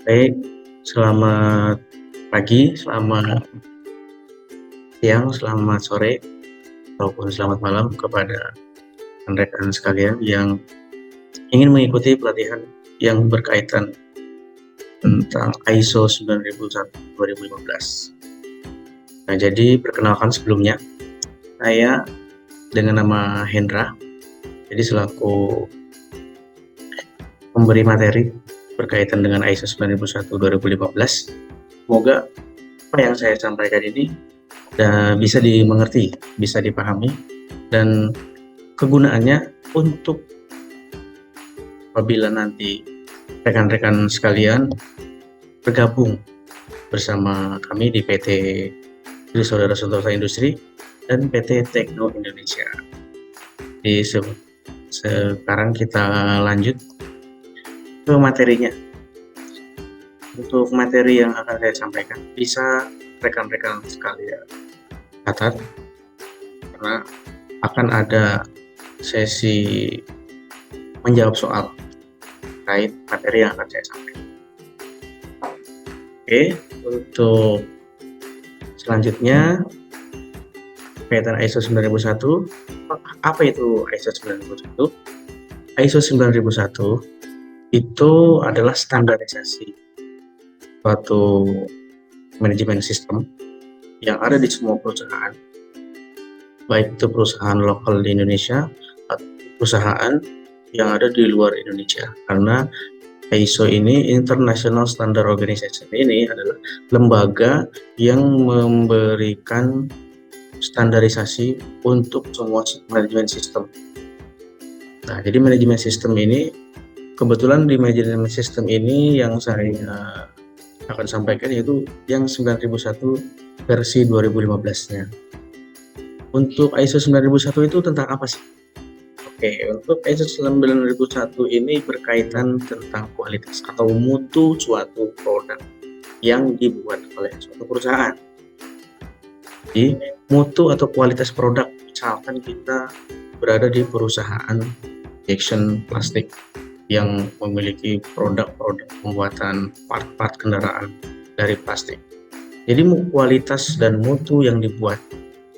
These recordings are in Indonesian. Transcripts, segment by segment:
Baik, selamat pagi, selamat siang, selamat sore, ataupun selamat malam kepada rekan-rekan sekalian yang ingin mengikuti pelatihan yang berkaitan tentang ISO 9001/2015. Nah, jadi perkenalkan sebelumnya, saya dengan nama Hendra, jadi selaku pemberi materi berkaitan dengan ISO 9001/2015. Semoga apa yang saya sampaikan ini bisa dimengerti, bisa dipahami, dan kegunaannya untuk apabila nanti rekan-rekan sekalian bergabung bersama kami di PT Saudara Sentosa Industri dan PT Tekno Indonesia. Di sekarang kita lanjut ke materinya. Untuk materi yang akan saya sampaikan bisa rekan-rekan sekalian catat karena akan ada sesi menjawab soal terkait materi yang akan saya sampaikan. Oke, untuk selanjutnya kaitan ISO 9001. Apa itu ISO 9001? ISO 9001 itu adalah standarisasi suatu manajemen sistem yang ada di semua perusahaan, baik itu perusahaan lokal di Indonesia atau perusahaan yang ada di luar Indonesia. Karena ISO ini, International Standard Organization, ini adalah lembaga yang memberikan standarisasi untuk semua manajemen sistem. Nah, jadi manajemen sistem ini, kebetulan di manajemen sistem ini yang saya akan sampaikan yaitu yang 9001 versi 2015-nya. Untuk ISO 9001 itu tentang apa sih? Oke, untuk ISO 9001 ini berkaitan tentang kualitas atau mutu suatu produk yang dibuat oleh suatu perusahaan. Jadi, mutu atau kualitas produk, misalkan kita berada di perusahaan injection plastik yang memiliki produk-produk pembuatan part-part kendaraan dari plastik. Jadi kualitas dan mutu yang dibuat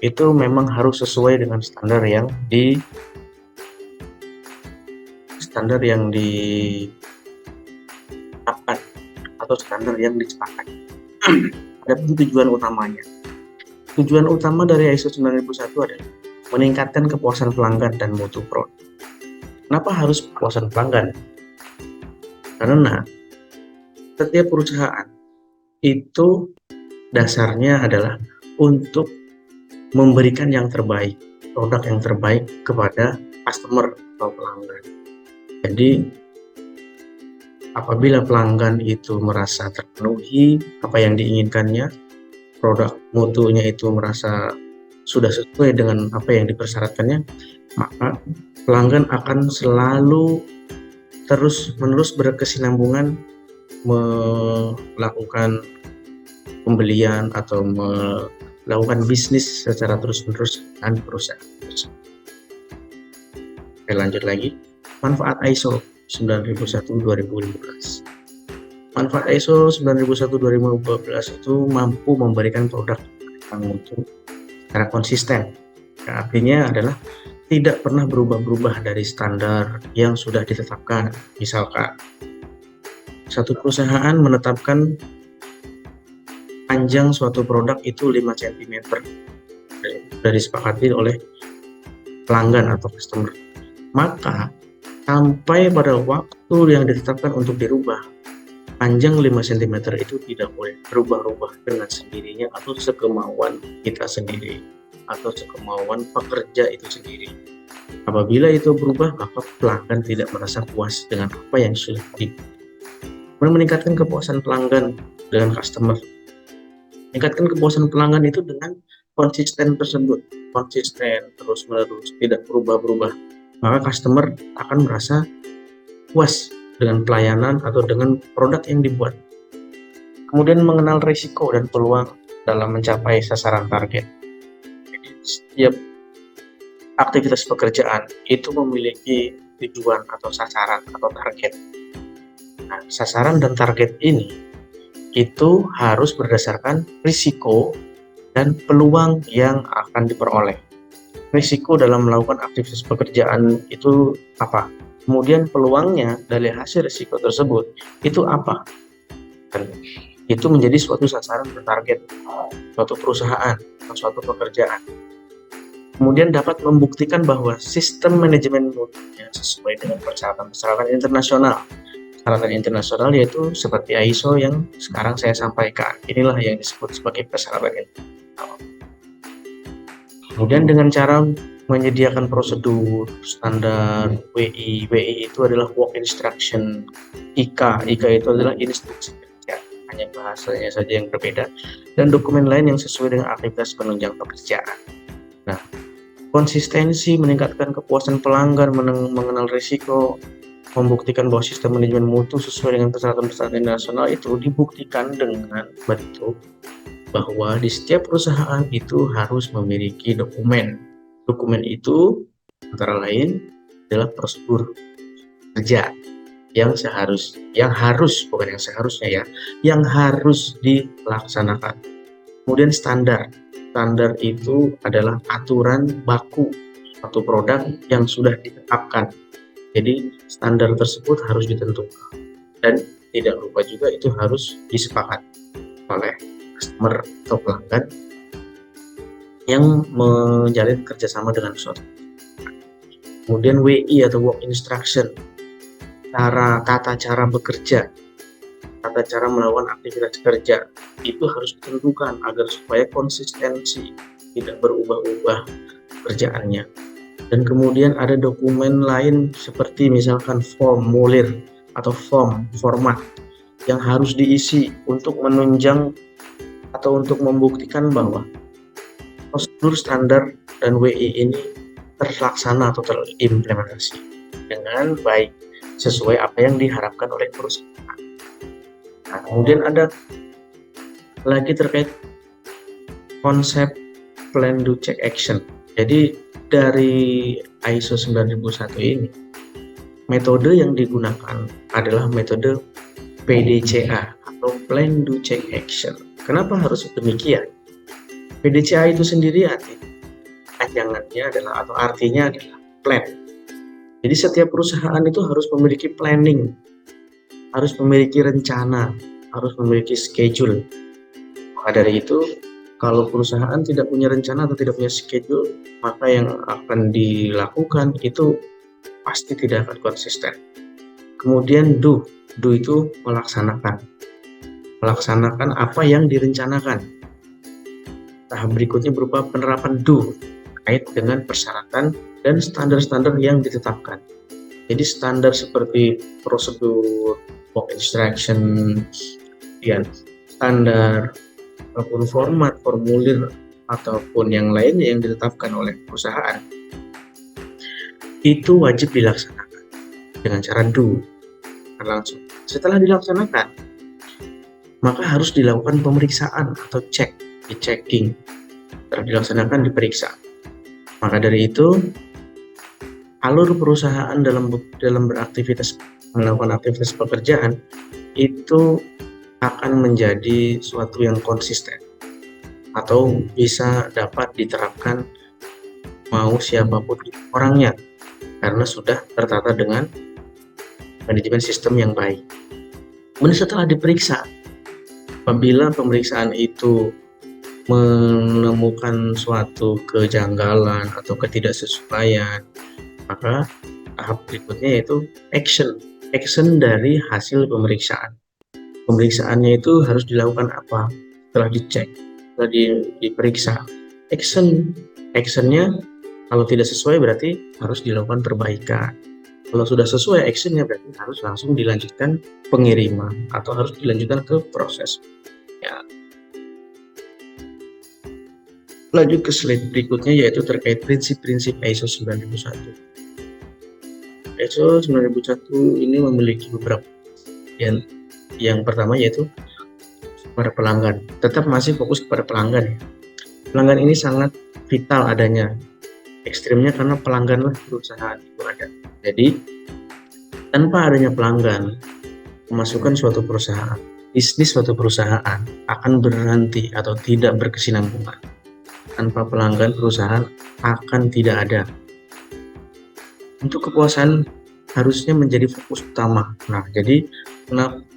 itu memang harus sesuai dengan standar yang ditetapkan atau standar yang disepakati. Ada tujuan utamanya. Tujuan utama dari ISO 9001 adalah meningkatkan kepuasan pelanggan dan mutu produk. Kenapa harus kepuasan pelanggan? Karena setiap perusahaan itu dasarnya adalah untuk memberikan yang terbaik, produk yang terbaik kepada customer atau pelanggan. Jadi apabila pelanggan itu merasa terpenuhi apa yang diinginkannya, produk mutunya itu merasa sudah sesuai dengan apa yang dipersyaratkannya, maka pelanggan akan selalu terus-menerus berkesinambungan melakukan pembelian atau melakukan bisnis secara terus-menerus dengan perusahaan. Oke, lanjut lagi. Manfaat ISO 9001/2015. Manfaat ISO 9001/2015 itu mampu memberikan produk yang mutu secara konsisten. Artinya adalah tidak pernah berubah-ubah dari standar yang sudah ditetapkan. Misalkan satu perusahaan menetapkan panjang suatu produk itu 5 cm, sudah disepakati oleh pelanggan atau customer, maka sampai pada waktu yang ditetapkan untuk dirubah, panjang 5 cm itu tidak boleh berubah-ubah dengan sendirinya atau sekemauan kita sendiri atau sekemauan pekerja itu sendiri. Apabila itu berubah, maka pelanggan tidak merasa puas dengan apa yang sudah dibuat. Meningkatkan kepuasan pelanggan dengan customer. Meningkatkan kepuasan pelanggan itu dengan konsisten tersebut, konsisten terus-menerus, tidak berubah-ubah. Maka customer akan merasa puas dengan pelayanan atau dengan produk yang dibuat. Kemudian mengenal risiko dan peluang dalam mencapai sasaran target. Jadi setiap aktivitas pekerjaan itu memiliki tujuan atau sasaran atau target. Nah, sasaran dan target ini itu harus berdasarkan risiko dan peluang yang akan diperoleh. Risiko dalam melakukan aktivitas pekerjaan itu apa? Kemudian peluangnya dari hasil risiko tersebut itu apa? Dan itu menjadi suatu sasaran dan target suatu perusahaan atau suatu pekerjaan. Kemudian dapat membuktikan bahwa sistem manajemen mutunya sesuai dengan persyaratan-persyaratan internasional. Persyaratan internasional yaitu seperti ISO yang sekarang saya sampaikan. Inilah yang disebut sebagai persyaratan internasional. Kemudian dengan cara menyediakan prosedur, standar, WI. WI itu adalah work instruction. IK itu adalah instruksi kerja. Hanya bahasanya saja yang berbeda. Dan dokumen lain yang sesuai dengan aktivitas penunjang pekerjaan. Nah, konsistensi, meningkatkan kepuasan pelanggan, mengenal risiko, membuktikan bahwa sistem manajemen mutu sesuai dengan persyaratan-persyaratan internasional itu dibuktikan dengan bentuk bahwa di setiap perusahaan itu harus memiliki dokumen. Dokumen itu antara lain adalah prosedur kerja yang harus dilaksanakan. Kemudian standar itu adalah aturan baku atau produk yang sudah ditetapkan. Jadi standar tersebut harus ditentukan dan tidak lupa juga itu harus disepakati oleh customer atau pelanggan yang menjalin kerjasama dengan suatu. Kemudian WI atau work instruction, tata cara bekerja, tata cara melakukan aktivitas kerja itu harus ditentukan agar supaya konsistensi, tidak berubah-ubah kerjaannya. Dan kemudian ada dokumen lain seperti misalkan formulir atau format yang harus diisi untuk menunjang atau untuk membuktikan bahwa prosedur standar dan WI ini terlaksana atau terimplementasi dengan baik sesuai apa yang diharapkan oleh perusahaan. Nah, kemudian ada lagi terkait konsep plan, do, check, action. Jadi dari ISO 9001 ini metode yang digunakan adalah metode PDCA atau plan, do, check, action. Kenapa harus demikian? PDCA itu sendiri artinya adalah plan. Jadi setiap perusahaan itu harus memiliki planning, harus memiliki rencana, harus memiliki schedule. Maka dari itu, kalau perusahaan tidak punya rencana atau tidak punya schedule, maka yang akan dilakukan itu pasti tidak akan konsisten. Kemudian do itu melaksanakan apa yang direncanakan. Tahap berikutnya berupa penerapan do terkait dengan persyaratan dan standar-standar yang ditetapkan. Jadi standar seperti prosedur, work instruction, standar ataupun format, formulir ataupun yang lainnya yang ditetapkan oleh perusahaan itu wajib dilaksanakan dengan cara do langsung. Setelah dilaksanakan, maka harus dilakukan pemeriksaan atau checking. Setelah dilaksanakan, diperiksa. Maka dari itu, alur perusahaan dalam beraktivitas, melakukan aktivitas pekerjaan itu akan menjadi suatu yang konsisten atau bisa dapat diterapkan mau siapapun orangnya karena sudah tertata dengan manajemen sistem yang baik. Kemudian setelah diperiksa, apabila pemeriksaan itu menemukan suatu kejanggalan atau ketidaksesuaian, maka tahap berikutnya yaitu action dari hasil pemeriksaan. Pemeriksaannya itu harus dilakukan apa? Setelah dicek, setelah diperiksa, actionnya kalau tidak sesuai berarti harus dilakukan perbaikan. Kalau sudah sesuai actionnya berarti harus langsung dilanjutkan pengiriman atau harus dilanjutkan ke proses. Ya. Lanjut ke slide berikutnya yaitu terkait prinsip-prinsip ISO 9001. ISO 9001 ini memiliki beberapa yang pertama yaitu kepada pelanggan. Tetap masih fokus kepada pelanggan ya. Pelanggan ini sangat vital adanya. Ekstrimnya karena pelangganlah perusahaan itu ada. Jadi tanpa adanya pelanggan memasukkan suatu perusahaan, bisnis suatu perusahaan akan berhenti atau tidak berkesinambungan. Tanpa pelanggan, perusahaan akan tidak ada. Untuk kepuasan harusnya menjadi fokus utama. Nah, jadi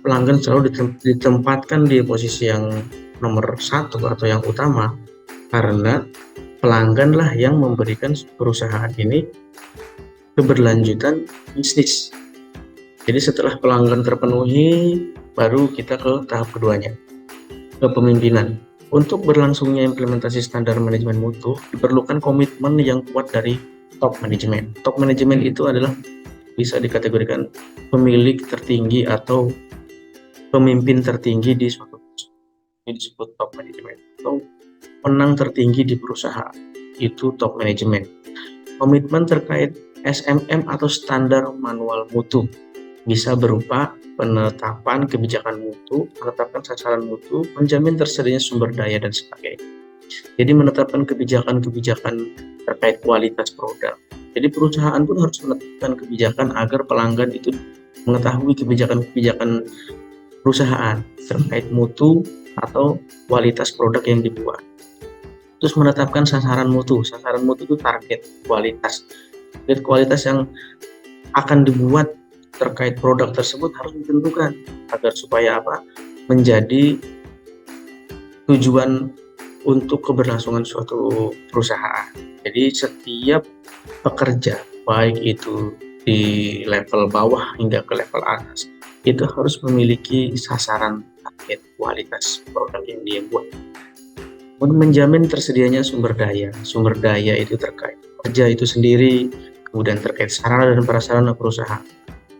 pelanggan selalu ditempatkan di posisi yang nomor satu atau yang utama, karena pelangganlah yang memberikan perusahaan ini keberlanjutan bisnis. Jadi setelah pelanggan terpenuhi, baru kita ke tahap keduanya, kepemimpinan. Untuk berlangsungnya implementasi standar manajemen mutu, diperlukan komitmen yang kuat dari top manajemen. Top manajemen itu adalah bisa dikategorikan pemilik tertinggi atau pemimpin tertinggi di suatu perusahaan. Ini disebut top manajemen, atau penang tertinggi di perusahaan, itu top manajemen. Komitmen terkait SMM atau standar manual mutu bisa berupa penetapan kebijakan mutu, menetapkan sasaran mutu, menjamin tersedianya sumber daya, dan sebagainya. Jadi menetapkan kebijakan-kebijakan terkait kualitas produk. Jadi perusahaan pun harus menetapkan kebijakan agar pelanggan itu mengetahui kebijakan-kebijakan perusahaan terkait mutu atau kualitas produk yang dibuat. Terus menetapkan sasaran mutu. Sasaran mutu itu target kualitas. Target kualitas yang akan dibuat terkait produk tersebut harus ditentukan agar supaya apa? Menjadi tujuan untuk keberlangsungan suatu perusahaan. Jadi setiap pekerja, baik itu di level bawah hingga ke level atas, itu harus memiliki sasaran target kualitas produk yang dia buat. Untuk menjamin tersedianya sumber daya. Sumber daya itu terkait kerja itu sendiri, kemudian terkait sarana dan prasarana perusahaan.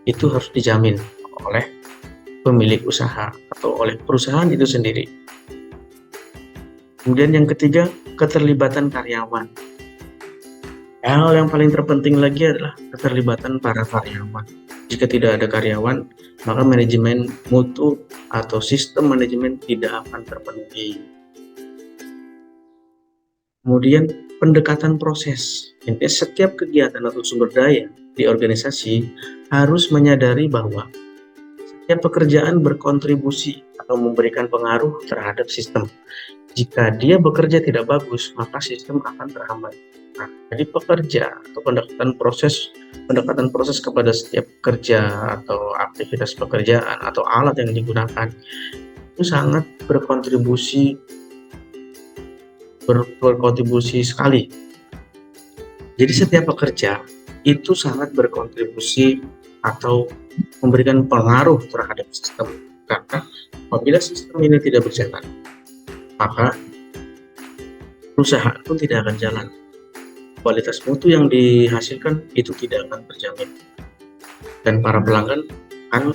Itu harus dijamin oleh pemilik usaha atau oleh perusahaan itu sendiri. Kemudian yang ketiga, keterlibatan karyawan. Hal yang paling terpenting lagi adalah keterlibatan para karyawan. Jika tidak ada karyawan, maka manajemen mutu atau sistem manajemen tidak akan terpenuhi. Kemudian pendekatan proses. Intinya setiap kegiatan atau sumber daya di organisasi harus menyadari bahwa setiap pekerjaan berkontribusi atau memberikan pengaruh terhadap sistem. Jika dia bekerja tidak bagus, maka sistem akan terhambat. Nah, jadi pekerja atau pendekatan proses kepada setiap kerja atau aktivitas pekerjaan atau alat yang digunakan itu sangat berkontribusi sekali. Jadi setiap pekerja itu sangat berkontribusi atau memberikan pengaruh terhadap sistem, karena apabila sistem ini tidak berjalan, maka perusahaan pun tidak akan jalan. Kualitas mutu yang dihasilkan itu tidak akan terjamin, dan para pelanggan kan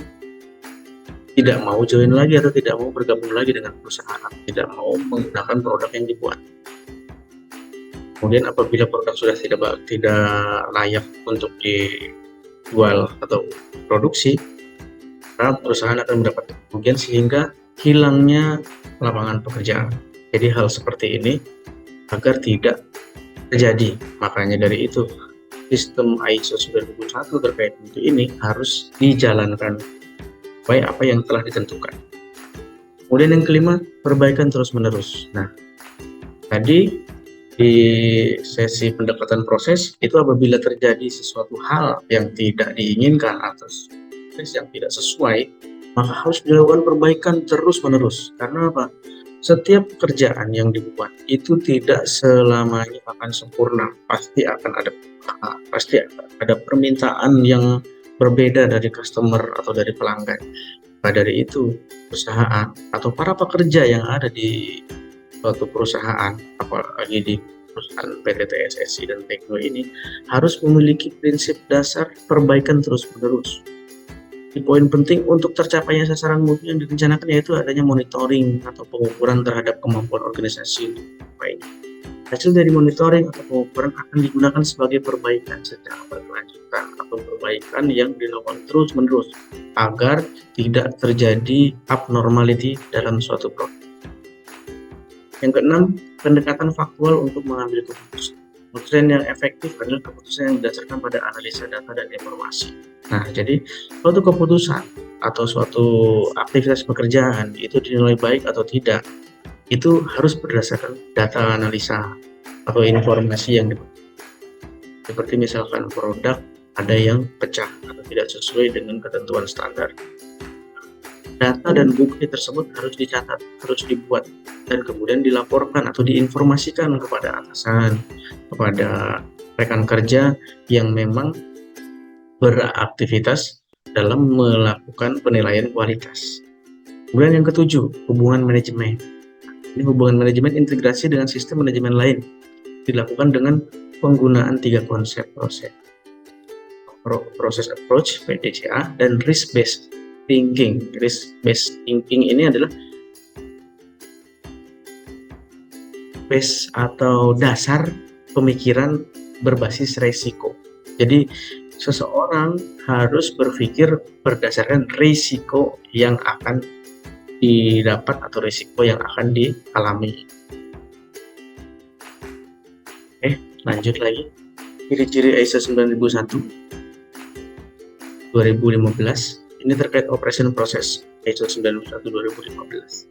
tidak mau join lagi atau tidak mau bergabung lagi dengan perusahaan, tidak mau menggunakan produk yang dibuat. Kemudian apabila produk sudah tidak layak untuk dijual atau produksi, maka perusahaan akan mendapat kerugian sehingga hilangnya lapangan pekerjaan. Jadi hal seperti ini agar tidak terjadi, makanya dari itu sistem ISO 9001 terkait mutu ini harus dijalankan sesuai apa yang telah ditentukan. Kemudian yang kelima, perbaikan terus-menerus. Nah, tadi di sesi pendekatan proses itu apabila terjadi sesuatu hal yang tidak diinginkan atau yang tidak sesuai, maka harus dilakukan perbaikan terus-menerus. Karena apa? Setiap pekerjaan yang dibuat itu tidak selamanya akan sempurna. Pasti akan ada permintaan yang berbeda dari customer atau dari pelanggan. Maka dari itu, perusahaan atau para pekerja yang ada di suatu perusahaan, apalagi di perusahaan PT TSSI dan Tekno ini, harus memiliki prinsip dasar perbaikan terus-menerus. Di poin penting untuk tercapainya sasaran mutu yang direncanakan yaitu adanya monitoring atau pengukuran terhadap kemampuan organisasi untuk mencapainya. Hasil dari monitoring atau pengukuran akan digunakan sebagai perbaikan secara berkelanjutan atau perbaikan yang dilakukan terus-menerus agar tidak terjadi abnormality dalam suatu proses. Yang keenam, pendekatan faktual untuk mengambil keputusan. Keputusan yang efektif adalah keputusan yang berdasarkan pada analisa data dan informasi. Nah, jadi suatu keputusan atau suatu aktivitas pekerjaan itu dinilai baik atau tidak, itu harus berdasarkan data analisa atau informasi yang seperti misalkan produk ada yang pecah atau tidak sesuai dengan ketentuan standar. Data dan bukti tersebut harus dicatat, harus dibuat, dan kemudian dilaporkan atau diinformasikan kepada atasan, kepada rekan kerja yang memang beraktivitas dalam melakukan penilaian kualitas. Kemudian yang ketujuh, hubungan manajemen. Ini hubungan manajemen integrasi dengan sistem manajemen lain. Dilakukan dengan penggunaan 3 konsep proses. Process approach, PDCA, dan risk-based thinking. Risk-based thinking ini adalah base atau dasar pemikiran berbasis resiko. Jadi seseorang harus berpikir berdasarkan risiko yang akan didapat atau risiko yang akan dialami. Oke, lanjut lagi. Ciri-ciri ISO 9001 2015 ini terkait operation process ISO 91 2015.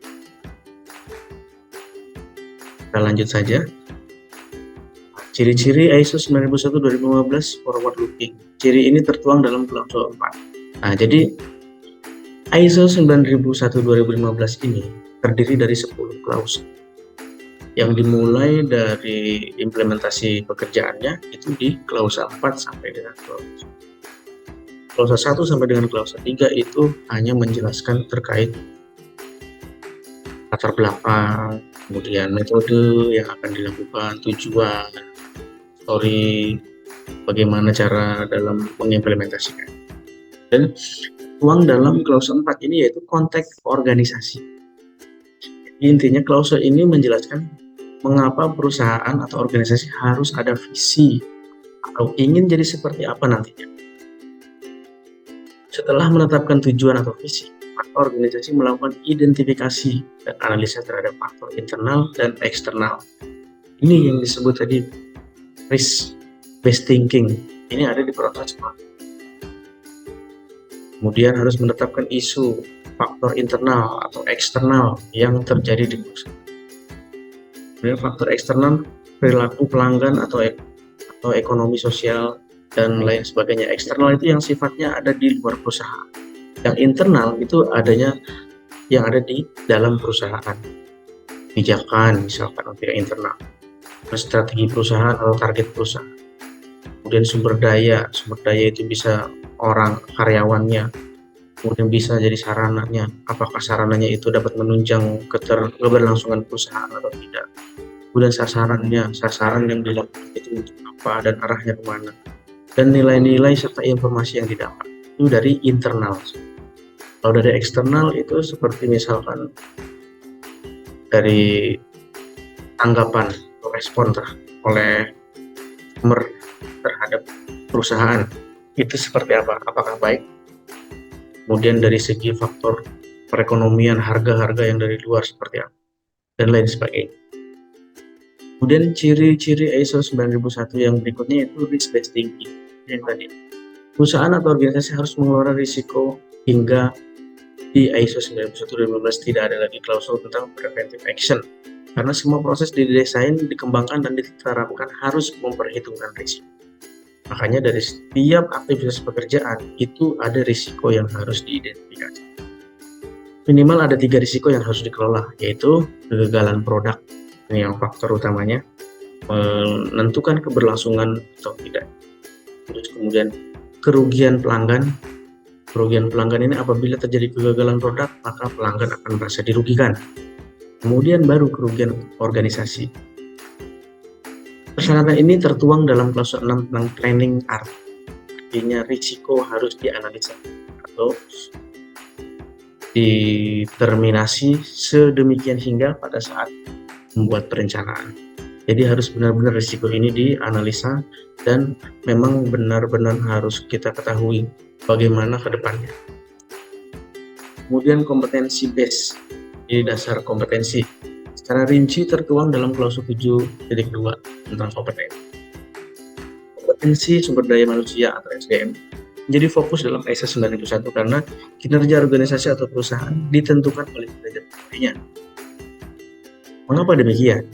Kita lanjut saja. Ciri-ciri ISO 9001 2015 forward looking. Ciri ini tertuang dalam klausul 4. Nah, jadi ISO 9001 2015 ini terdiri dari 10 klausul. Yang dimulai dari implementasi pekerjaannya itu di klausul 4 sampai dengan klausul 1 sampai dengan klausul 3 itu hanya menjelaskan terkait latar belakang, kemudian metode yang akan dilakukan, tujuan, story, bagaimana cara dalam mengimplementasikan. Dan uang dalam klausul 4 ini yaitu konteks organisasi. Jadi intinya klausul ini menjelaskan mengapa perusahaan atau organisasi harus ada visi atau ingin jadi seperti apa nantinya. Setelah menetapkan tujuan atau visi, maka organisasi melakukan identifikasi dan analisa terhadap faktor internal dan eksternal. Ini yang disebut tadi risk-based thinking. Ini ada di proses. Kemudian harus menetapkan isu, faktor internal atau eksternal yang terjadi di perusahaan. Kemudian faktor eksternal, perilaku pelanggan atau ekonomi sosial dan lain sebagainya. Eksternal itu yang sifatnya ada di luar perusahaan. Yang internal itu adanya yang ada di dalam perusahaan. Kebijakan misalkan untuk internal, strategi perusahaan atau target perusahaan. Kemudian sumber daya itu bisa orang, karyawannya, kemudian bisa jadi sarananya, apakah sarananya itu dapat menunjang keberlangsungan perusahaan atau tidak. Kemudian sasaran yang dilakukan itu untuk apa dan arahnya kemana, dan nilai-nilai serta informasi yang didapat itu dari internal. Kalau dari eksternal itu seperti misalkan dari tanggapan atau respon oleh customer terhadap perusahaan itu seperti apa, apakah baik. Kemudian dari segi faktor perekonomian, harga-harga yang dari luar seperti apa, dan lain sebagainya. Kemudian ciri-ciri ISO 9001 yang berikutnya itu risk-based thinking. Yang tadi, perusahaan atau organisasi harus mengelola risiko hingga di ISO 91/2015 tidak ada lagi klausul tentang preventive action, karena semua proses didesain, dikembangkan, dan diterapkan harus memperhitungkan risiko. Makanya dari setiap aktivitas pekerjaan itu ada risiko yang harus diidentifikasi. Minimal ada 3 risiko yang harus dikelola, yaitu kegagalan produk, ini yang faktor utamanya, menentukan keberlangsungan atau tidak. Terus kemudian kerugian pelanggan. Kerugian pelanggan ini apabila terjadi kegagalan produk, maka pelanggan akan merasa dirugikan. Kemudian baru kerugian organisasi. Persyaratan ini tertuang dalam klausul 6 tentang planning art. Artinya risiko harus dianalisa atau determinasi sedemikian hingga pada saat membuat perencanaan. Jadi harus benar-benar risiko ini dianalisa dan memang benar-benar harus kita ketahui bagaimana ke depannya. Kemudian kompetensi base, jadi dasar kompetensi. Secara rinci tertuang dalam klausul 7.2 tentang kompetensi. kompetensi sumber daya manusia atau SDM menjadi fokus dalam ISO 9001 karena kinerja organisasi atau perusahaan ditentukan oleh kinerja pegawainya. Mengapa demikian?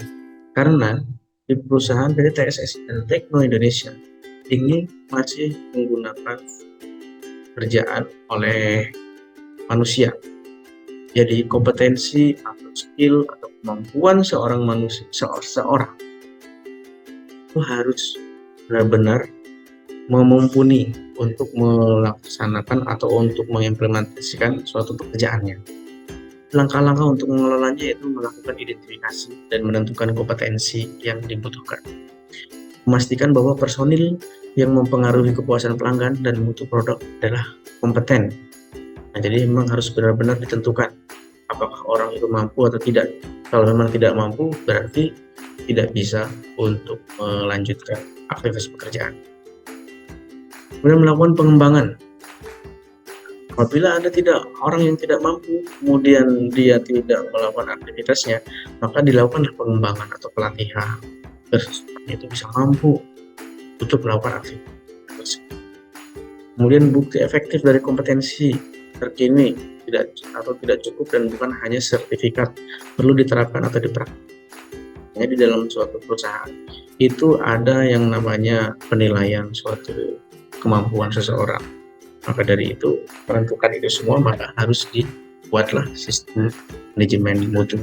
Karena di perusahaan PT TSS dan Tekno Indonesia ini masih menggunakan kerjaan oleh manusia. Jadi kompetensi atau skill atau kemampuan seorang manusia, seorang itu harus benar-benar mumpuni untuk melaksanakan atau untuk mengimplementasikan suatu pekerjaannya. Langkah-langkah untuk mengelolanya yaitu melakukan identifikasi dan menentukan kompetensi yang dibutuhkan. Memastikan bahwa personil yang mempengaruhi kepuasan pelanggan dan mutu produk adalah kompeten. Nah, jadi memang harus benar-benar ditentukan apakah orang itu mampu atau tidak. Kalau memang tidak mampu, berarti tidak bisa untuk melanjutkan aktivitas pekerjaan. Kemudian melakukan pengembangan. Apabila ada orang yang tidak mampu, kemudian dia tidak melakukan aktivitasnya, maka dilakukanlah pengembangan atau pelatihan. Terus itu bisa mampu untuk melakukan aktivitas. Kemudian bukti efektif dari kompetensi terkini tidak cukup dan bukan hanya sertifikat, perlu diterapkan atau dipraktikkan. Jadi dalam suatu perusahaan itu ada yang namanya penilaian suatu kemampuan seseorang. Maka dari itu menentukan itu semua maka harus dibuatlah sistem manajemen mutu.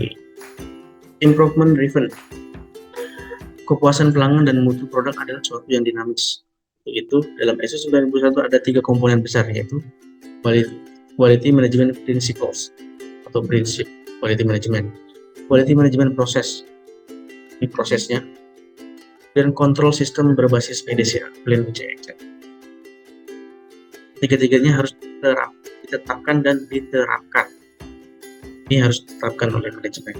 Improvement driven. Kepuasan pelanggan dan mutu produk adalah suatu yang dinamis. Itu dalam ISO 9001 ada 3 komponen besar, yaitu quality management principles atau prinsip quality management proses, ini prosesnya, dan kontrol sistem berbasis PDCA, plan, object, action. Tiga-tiganya harus ditetapkan dan diterapkan. Ini harus ditetapkan oleh manajemen.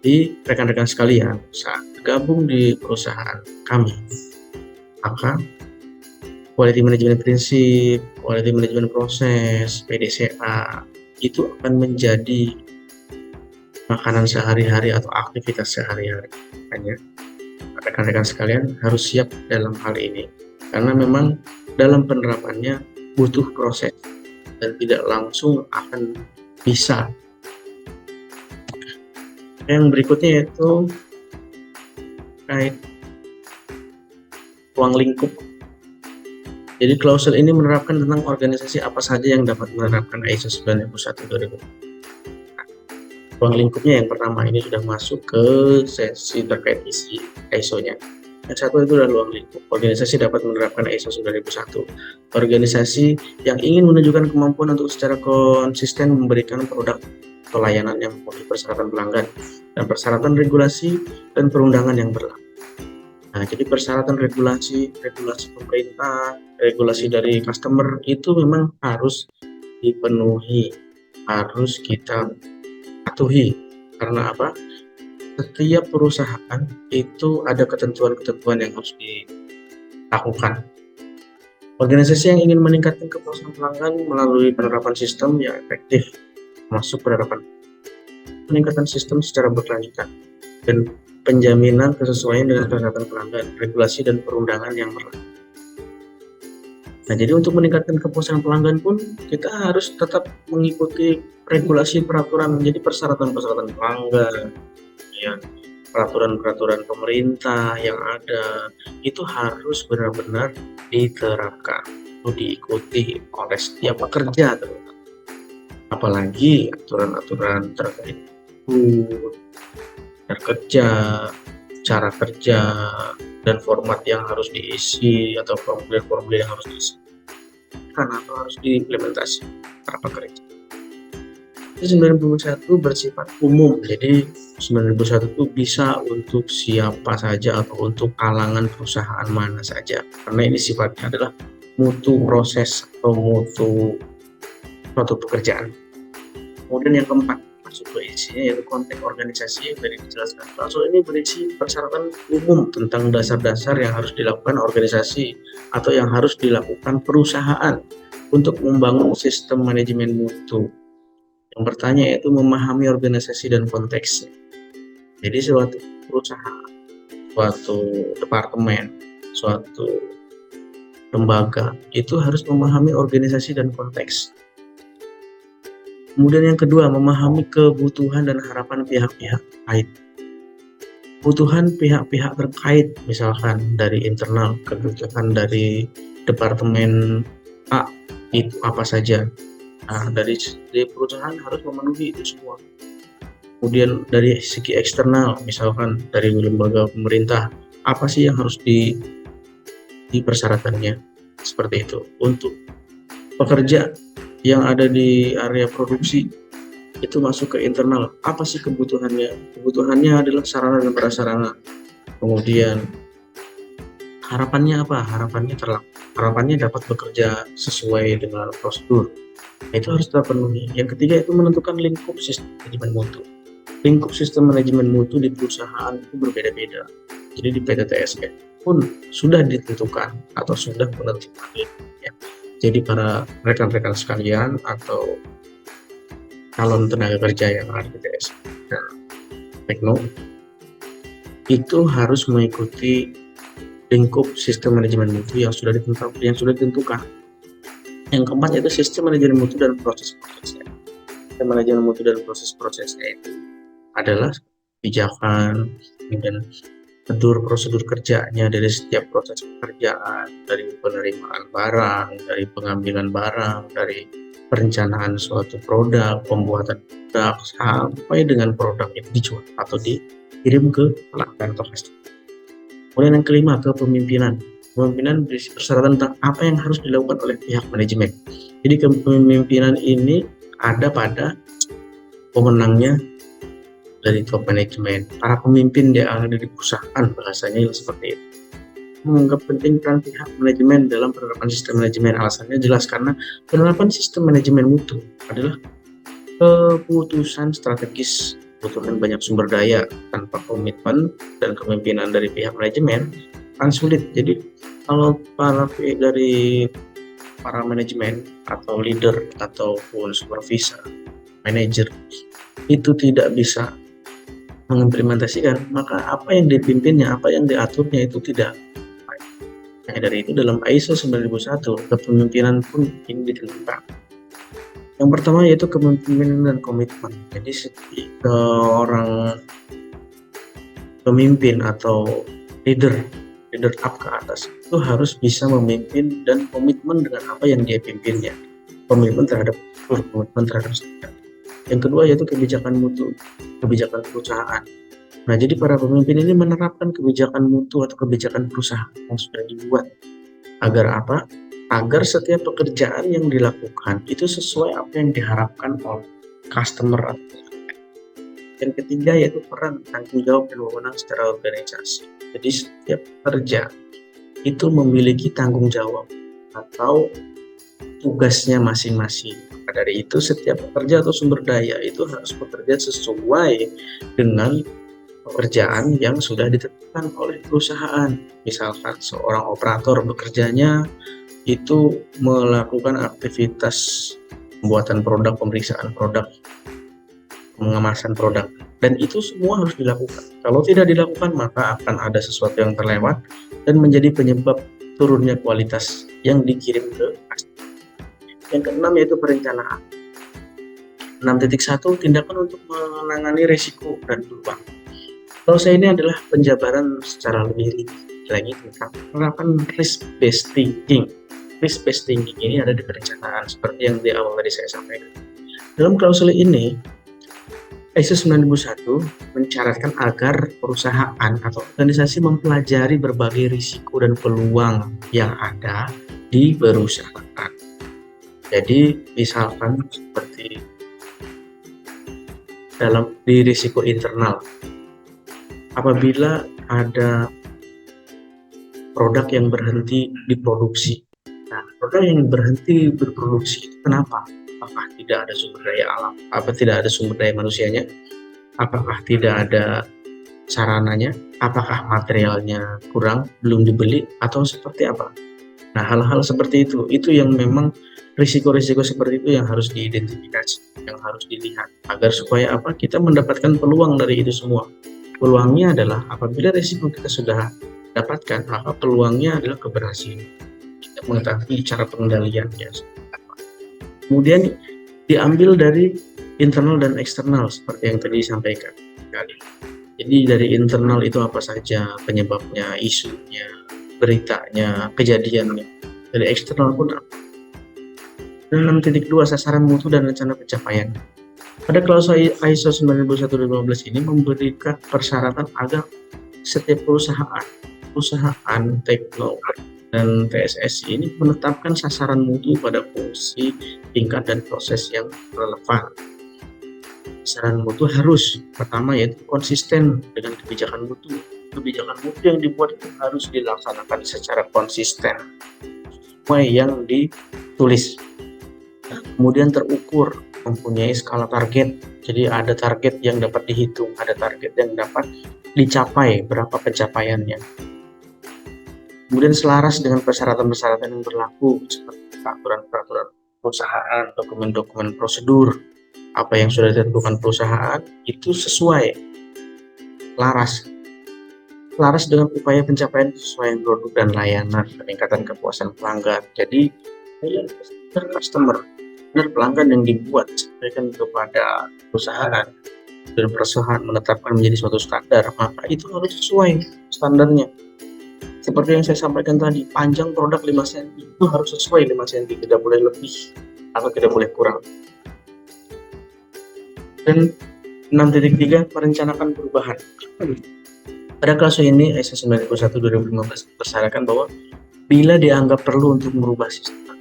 Di rekan-rekan sekalian, saat gabung di perusahaan kami, maka quality management prinsip, quality management proses, PDCA itu akan menjadi makanan sehari-hari atau aktivitas sehari-hari. Makanya rekan-rekan sekalian harus siap dalam hal ini, karena memang dalam penerapannya butuh proses dan tidak langsung akan bisa. Yang berikutnya yaitu terkait ruang lingkup. Jadi klausul ini menerapkan tentang organisasi apa saja yang dapat menerapkan ISO 9001-2000. Ruang lingkupnya yang pertama ini sudah masuk ke sesi terkait isi ISO-nya. Yang satu itu adalah ruang lingkup. Organisasi dapat menerapkan ISO 9001. Organisasi yang ingin menunjukkan kemampuan untuk secara konsisten memberikan produk atau layanan yang memenuhi persyaratan pelanggan dan persyaratan regulasi dan perundangan yang berlaku. Nah, jadi persyaratan regulasi pemerintah, regulasi dari customer itu memang harus dipenuhi, harus kita patuhi. Karena apa? Setiap perusahaan itu ada ketentuan-ketentuan yang harus dilakukan. Organisasi yang ingin meningkatkan kepuasan pelanggan melalui penerapan sistem yang efektif, masuk penerapan peningkatan sistem secara berkelanjutan dan penjaminan kesesuaian dengan persyaratan pelanggan, regulasi dan perundangan yang berlaku. Nah, jadi untuk meningkatkan kepuasan pelanggan pun kita harus tetap mengikuti regulasi peraturan, jadi persyaratan-persyaratan pelanggan, ya, peraturan-peraturan pemerintah yang ada itu harus benar-benar diterapkan, diikuti oleh setiap pekerja terutama. Apalagi aturan-aturan terkait kerja, cara kerja, dan format yang harus diisi atau formulir-formulir yang harus diisi karena harus diimplementasi para pekerja. 9001 bersifat umum, jadi 9001 itu bisa untuk siapa saja atau untuk kalangan perusahaan mana saja, karena ini sifatnya adalah mutu proses atau mutu suatu pekerjaan. Kemudian yang keempat masuk ke isinya yaitu konteks organisasi yang tadi dijelaskan. Klausul ini berisi persyaratan umum tentang dasar-dasar yang harus dilakukan organisasi atau yang harus dilakukan perusahaan untuk membangun sistem manajemen mutu. Yang bertanya yaitu memahami organisasi dan konteksnya. Jadi suatu perusahaan, suatu departemen, suatu lembaga, itu harus memahami organisasi dan konteks. Kemudian yang kedua, memahami kebutuhan dan harapan pihak-pihak terkait. Kebutuhan pihak-pihak terkait, misalkan dari internal, kebutuhan dari departemen A itu apa saja. Nah, dari perusahaan harus memenuhi itu semua. Kemudian dari segi eksternal, misalkan dari lembaga pemerintah, apa sih yang harus dipersyaratkannya, seperti itu. Untuk pekerja yang ada di area produksi, itu masuk ke internal, apa sih kebutuhannya? Kebutuhannya adalah sarana dan prasarana. Kemudian harapannya apa? Harapannya dapat bekerja sesuai dengan prosedur. Itu harus terpenuhi. Yang ketiga itu menentukan lingkup sistem manajemen mutu. Lingkup sistem manajemen mutu di perusahaan itu berbeda-beda. Jadi di PT TSN pun sudah ditentukan atau sudah menentukan ya. Jadi para rekan-rekan sekalian atau calon tenaga kerja yang ada di TSN dan Tekno itu harus mengikuti lingkup sistem manajemen mutu yang sudah ditentukan. Yang keempat yaitu sistem manajemen mutu dan proses-prosesnya. Sistem manajemen mutu dan proses-prosesnya itu adalah kebijakan dan prosedur kerjanya dari setiap proses pekerjaan, dari penerimaan barang, dari pengambilan barang, dari perencanaan suatu produk, pembuatan produk, sampai dengan produk itu dijual atau dikirim ke pelanggan atau customer. Kemudian yang kelima, kepemimpinan. Kepemimpinan berisi persyaratan tentang apa yang harus dilakukan oleh pihak manajemen. Jadi kepemimpinan ini ada pada pemenangnya dari top manajemen, para pemimpin yang ada di perusahaan, bahasanya seperti itu. Menganggap penting peran pihak manajemen dalam penerapan sistem manajemen. Alasannya jelas karena penerapan sistem manajemen mutu adalah keputusan strategis, kebutuhan banyak sumber daya. Tanpa komitmen dan kepemimpinan dari pihak manajemen akan sulit. Jadi kalau dari para manajemen atau leader ataupun supervisor, manajer itu tidak bisa mengimplementasikan, maka apa yang dipimpinnya, apa yang diaturnya itu tidak. Nah, dari itu dalam ISO 9001 kepemimpinan pun ini ditentukan. Yang pertama yaitu kepemimpinan dan komitmen. Jadi seorang pemimpin atau leader up ke atas itu harus bisa memimpin dan komitmen dengan apa yang dia pimpinnya. Komitmen terhadap standar. Yang kedua yaitu kebijakan mutu, kebijakan perusahaan. Nah, jadi para pemimpin ini menerapkan kebijakan mutu atau kebijakan perusahaan yang sudah dibuat. Agar apa? Agar setiap pekerjaan yang dilakukan itu sesuai apa yang diharapkan oleh customer. Yang ketiga yaitu peran, tanggung jawab dan wewenang secara organisasi. Jadi setiap pekerja itu memiliki tanggung jawab atau tugasnya masing-masing. Dari itu setiap pekerja atau sumber daya itu harus bekerja sesuai dengan pekerjaan yang sudah ditentukan oleh perusahaan. Misalkan seorang operator bekerjanya itu melakukan aktivitas pembuatan produk, pemeriksaan produk, pengemasan produk, dan itu semua harus dilakukan. Kalau tidak dilakukan maka akan ada sesuatu yang terlewat dan menjadi penyebab turunnya kualitas yang dikirim ke customer. Yang keenam yaitu perencanaan. 6.1 tindakan untuk menangani risiko dan peluang. Kalau saya ini adalah penjabaran secara lebih rinci lagi tentang penerapan risk-based thinking. Risk-based thinking ini ada di perencanaan seperti yang di awal tadi saya sampaikan. Dalam klausul ini, ISO 9001 mencaratkan agar perusahaan atau organisasi mempelajari berbagai risiko dan peluang yang ada di perusahaan. Jadi misalkan seperti di risiko internal, apabila ada produk yang berhenti diproduksi. Nah, produk yang berhenti berproduksi itu kenapa? Apakah tidak ada sumber daya alam? Apa tidak ada sumber daya manusianya? Apakah tidak ada sarananya? Apakah materialnya kurang, belum dibeli, atau seperti apa? Nah, hal-hal seperti itu yang memang risiko-risiko seperti itu yang harus diidentifikasi, yang harus dilihat agar supaya apa? Kita mendapatkan peluang dari itu semua. Peluangnya adalah apabila risiko kita sudah dapatkan, maka peluangnya adalah keberhasilan. Kita untuk mengetahui cara pengendaliannya. Kemudian diambil dari internal dan eksternal seperti yang tadi disampaikan tadi. Jadi dari internal itu apa saja penyebabnya, isunya, beritanya, kejadiannya. Dari eksternal pun apa. Dan 6.2 sasaran mutu dan rencana pencapaian. Pada klausul ISO 9001-2015 ini memberikan persyaratan agar setiap perusahaan teknologi dan TSSI ini menetapkan sasaran mutu pada fungsi, tingkat, dan proses yang relevan. Sasaran mutu harus pertama yaitu konsisten dengan kebijakan mutu. Kebijakan mutu yang dibuat itu harus dilaksanakan secara konsisten sesuai yang ditulis. Kemudian terukur, mempunyai skala target. Jadi ada target yang dapat dihitung, ada target yang dapat dicapai, berapa pencapaiannya. Kemudian selaras dengan persyaratan-persyaratan yang berlaku seperti peraturan-peraturan perusahaan, dokumen-dokumen prosedur, apa yang sudah ditentukan perusahaan itu sesuai, laras dengan upaya pencapaian sesuai produk dan layanan, peningkatan kepuasan pelanggan. Jadi customer benar pelanggan yang dibuat sampaikan kepada perusahaan dan perusahaan menetapkan menjadi suatu standar, maka itu harus sesuai standarnya. Seperti yang saya sampaikan tadi, panjang produk 5 cm itu harus sesuai 5 cm, tidak boleh lebih atau tidak boleh kurang. Dan 6.3 merencanakan perubahan. Pada klausul ini ISO 9001-2015 bersyaratkan bahwa bila dianggap perlu untuk merubah sistem,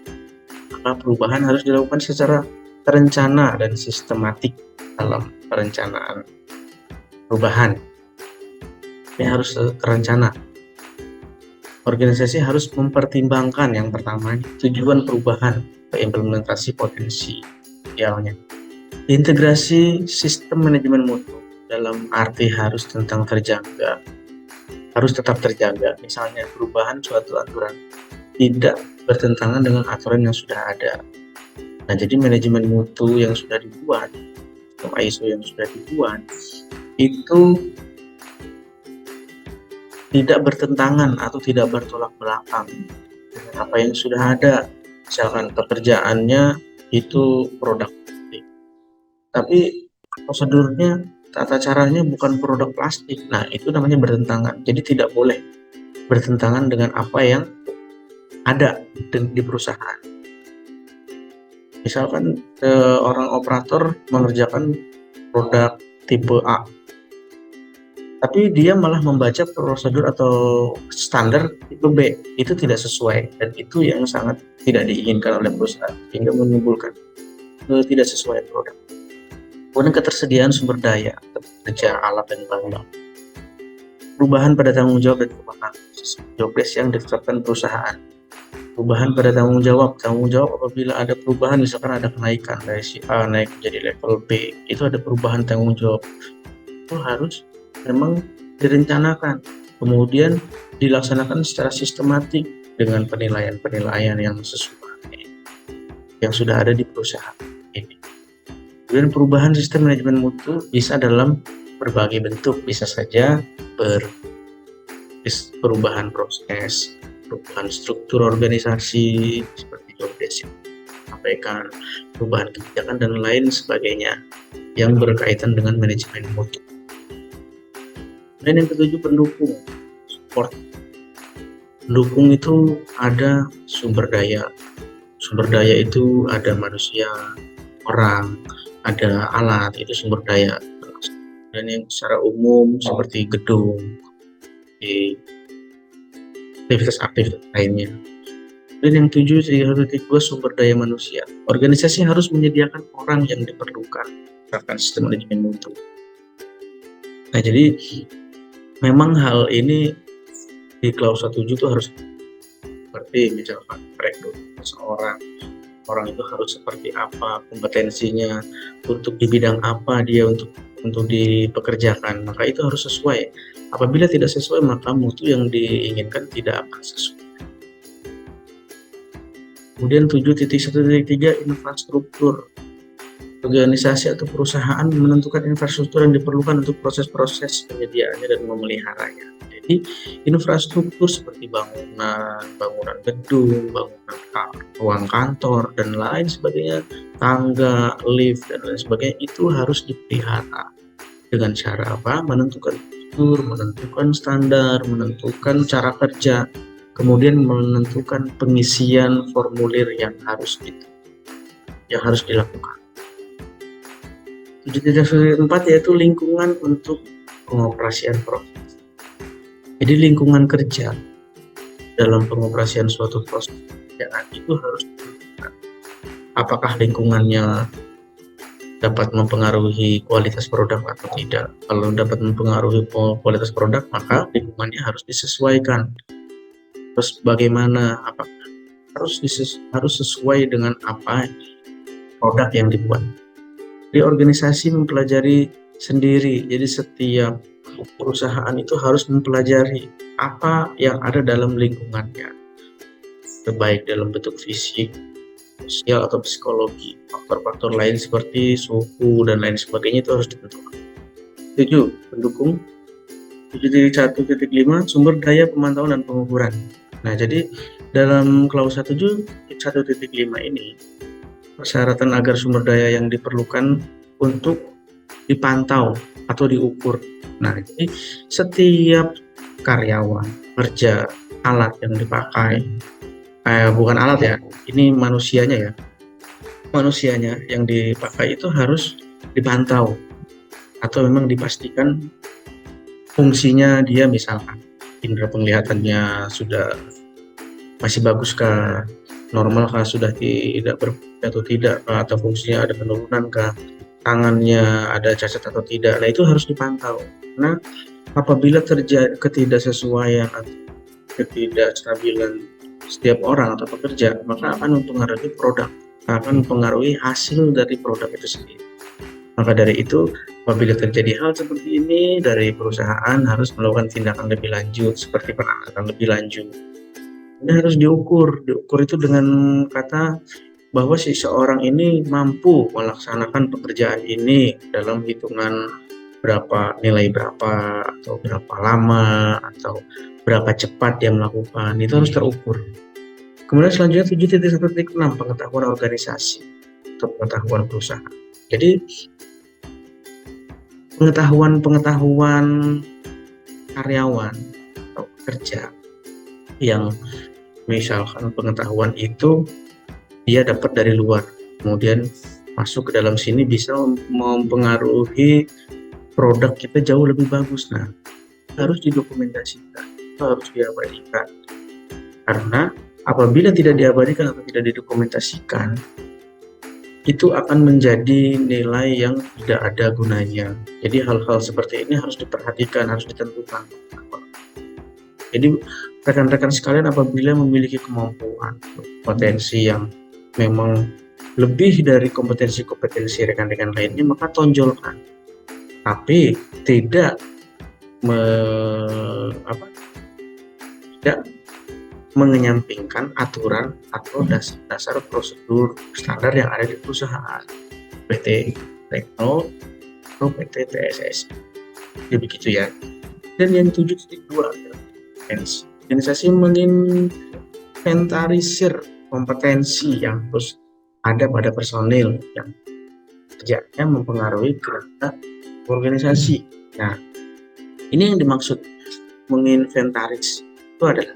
maka perubahan harus dilakukan secara terencana dan sistematik dalam perencanaan perubahan. Ini harus terencana. Organisasi harus mempertimbangkan yang pertama tujuan perubahan ke implementasi potensialnya. Integrasi sistem manajemen mutu dalam arti harus tentang terjaga, harus tetap terjaga. Misalnya perubahan suatu aturan tidak bertentangan dengan aturan yang sudah ada. Nah, jadi manajemen mutu yang sudah dibuat, atau ISO yang sudah dibuat, itu tidak bertentangan atau tidak bertolak belakang dengan apa yang sudah ada. Misalkan pekerjaannya itu produk plastik, tapi prosedurnya, tata caranya bukan produk plastik. Nah, itu namanya bertentangan. Jadi tidak boleh bertentangan dengan apa yang ada di perusahaan. Misalkan orang operator mengerjakan produk tipe A, tapi dia malah membaca prosedur atau standar tipe B, itu tidak sesuai, dan itu yang sangat tidak diinginkan oleh perusahaan, sehingga menimbulkan tidak sesuai produk. Kemudian ketersediaan sumber daya, kerja, alat, dan barang. Perubahan pada tanggung jawab dan kewenangan, job desk yang ditetapkan perusahaan. Perubahan pada tanggung jawab apabila ada perubahan, misalkan ada kenaikan dari si A naik menjadi level B, itu ada perubahan tanggung jawab, itu harus memang direncanakan, kemudian dilaksanakan secara sistematik dengan penilaian-penilaian yang sesuai yang sudah ada di perusahaan ini. Kemudian perubahan sistem manajemen mutu bisa dalam berbagai bentuk, bisa saja perubahan proses, perubahan struktur organisasi seperti job desk, sampaikan, perubahan kebijakan dan lain sebagainya yang berkaitan dengan manajemen mutu. Dan yang ketujuh, pendukung, support. Pendukung itu ada sumber daya. Sumber daya itu ada manusia, orang, ada alat, itu sumber daya. Dan yang secara umum seperti gedung, aktivitas lainnya. Dan yang 7.2 sumber daya manusia. Organisasi harus menyediakan orang yang diperlukan menerapkan sistem manajemen mutu. Nah, jadi memang hal ini di klausul 7 itu harus seperti misalkan rekrut seorang orang itu harus seperti apa, kompetensinya untuk di bidang apa dia untuk dipekerjakan, maka itu harus sesuai. Apabila tidak sesuai, maka mutu yang diinginkan tidak akan sesuai. Kemudian 7.1.3 infrastruktur. Organisasi atau perusahaan menentukan infrastruktur yang diperlukan untuk proses-proses penyediaannya dan memeliharanya. Jadi Jadi infrastruktur seperti bangunan gedung, bangunan ruang kantor dan lain sebagainya, tangga, lift dan lain sebagainya itu harus dipelihara. Dengan cara apa? Menentukan prosedur, menentukan standar, menentukan cara kerja, kemudian menentukan pengisian formulir yang harus dilakukan. 7.4 yaitu lingkungan untuk pengoperasian proses. Jadi lingkungan kerja dalam pengoperasian suatu proses pekerjaan itu harus ditentukan. Apakah lingkungannya dapat mempengaruhi kualitas produk atau tidak. Kalau dapat mempengaruhi kualitas produk, maka lingkungannya harus disesuaikan. Terus bagaimana? Apakah harus sesuai dengan apa produk yang dibuat. Di organisasi mempelajari sendiri. Jadi setiap perusahaan itu harus mempelajari apa yang ada dalam lingkungannya, baik dalam bentuk fisik, sosial atau psikologi. Faktor-faktor lain seperti suhu dan lain sebagainya itu harus ditentukan. 7. Pendukung. 7.1.5 sumber daya pemantauan dan pengukuran. Nah, jadi dalam klausa 7.1.5 ini persyaratan agar sumber daya yang diperlukan untuk dipantau atau diukur. Nah, jadi setiap karyawan, kerja, alat yang dipakai, bukan alat ya, ini manusianya yang dipakai itu harus dipantau atau memang dipastikan fungsinya dia, misalkan indera penglihatannya sudah masih baguskah, normalkah, sudah tidak berfungsi atau tidak, atau fungsinya ada penurunan kah, tangannya ada cacat atau tidak. Nah, itu harus dipantau. Nah, apabila terjadi ketidaksesuaian atau ketidakstabilan setiap orang atau pekerja, maka akan mempengaruhi produk, akan mempengaruhi hasil dari produk itu sendiri. Maka dari itu, apabila terjadi hal seperti ini, dari perusahaan harus melakukan tindakan lebih lanjut seperti penanganan lebih lanjut. Ini harus diukur itu dengan kata bahwa si seorang ini mampu melaksanakan pekerjaan ini dalam hitungan nilai berapa, atau berapa lama, atau berapa cepat dia melakukan, itu harus terukur. Kemudian selanjutnya 7.1.6 pengetahuan organisasi atau pengetahuan perusahaan. Jadi pengetahuan karyawan atau pekerja yang misalkan pengetahuan itu dia dapat dari luar, kemudian masuk ke dalam sini bisa mempengaruhi produk kita jauh lebih bagus. Nah, harus didokumentasikan, harus diabadikan. Karena apabila tidak diabadikan atau tidak didokumentasikan, itu akan menjadi nilai yang tidak ada gunanya. Jadi hal-hal seperti ini harus diperhatikan, harus ditentukan. Jadi rekan-rekan sekalian, apabila memiliki kemampuan, potensi yang memang lebih dari kompetensi rekan-rekan lainnya, maka tonjolkan. Tapi tidak mengenyampingkan aturan atau dasar prosedur standar yang ada di perusahaan, PT Tekno atau PT TSS. Jadi begitu ya. Dan yang 7.2 organisasi menginventarisir kompetensi yang harus ada pada personil yang kerjanya mempengaruhi gerak organisasi. Nah, ini yang dimaksud menginventaris itu adalah,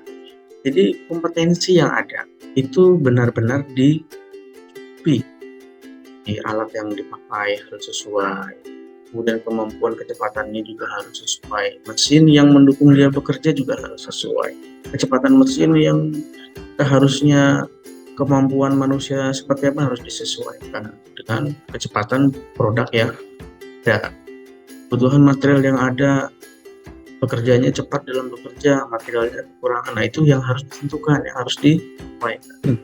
jadi kompetensi yang ada itu benar-benar dicukupi, di alat yang dipakai harus sesuai, kemudian kemampuan kecepatannya juga harus sesuai, mesin yang mendukung dia bekerja juga harus sesuai, kecepatan mesin yang seharusnya kemampuan manusia seperti apa harus disesuaikan dengan kecepatan produk yang ada. Kebutuhan material yang ada, pekerjaannya cepat dalam bekerja, materialnya kekurangan. Nah, itu yang harus ditentukan, yang harus disesuaikan.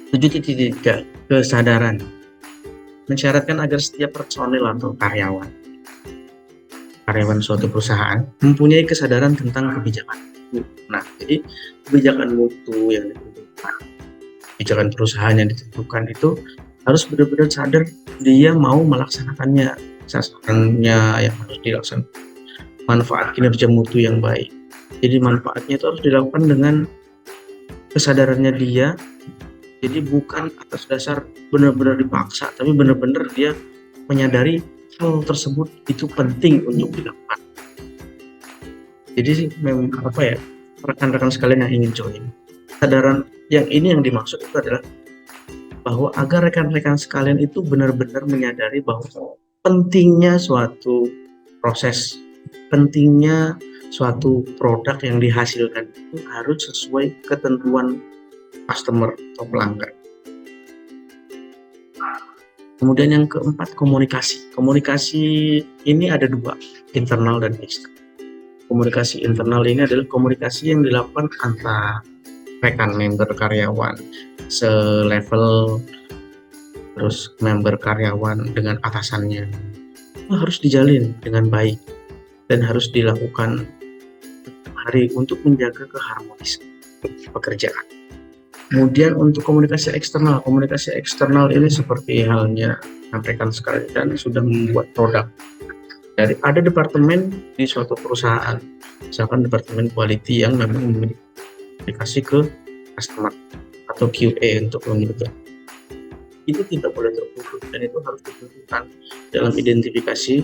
7.3 kesadaran. Mensyaratkan agar setiap personil atau karyawan suatu perusahaan mempunyai kesadaran tentang kebijakan. Nah, jadi kebijakan mutu yang ditentukan, kebijakan perusahaan yang ditentukan itu harus benar-benar sadar dia mau melaksanakannya, sasarannya yang harus dilaksanakan, manfaat kinerja mutu yang baik. Jadi manfaatnya itu harus dilakukan dengan kesadarannya dia. Jadi bukan atas dasar benar-benar dipaksa, tapi benar-benar dia menyadari hal tersebut itu penting untuk dilakukan. Jadi sih memang apa ya, rekan-rekan sekalian yang ingin join, kesadaran yang ini yang dimaksud itu adalah bahwa agar rekan-rekan sekalian itu benar-benar menyadari bahwa pentingnya suatu proses, pentingnya suatu produk yang dihasilkan itu harus sesuai ketentuan customer atau pelanggan. Kemudian yang keempat, komunikasi. Komunikasi ini ada dua, internal dan eksternal. Komunikasi internal ini adalah komunikasi yang dilakukan antara rekan member karyawan selevel, terus member karyawan dengan atasannya. Itu harus dijalin dengan baik dan harus dilakukan hari untuk menjaga keharmonisan pekerjaan. Kemudian untuk komunikasi eksternal ini seperti halnya rekan sekalian sudah membuat produk. Dari ada departemen di suatu perusahaan, misalkan departemen quality yang memang memiliki komunikasi ke customer atau QA untuk memiliki, itu tidak boleh terputus dan itu harus ditentukan dalam identifikasi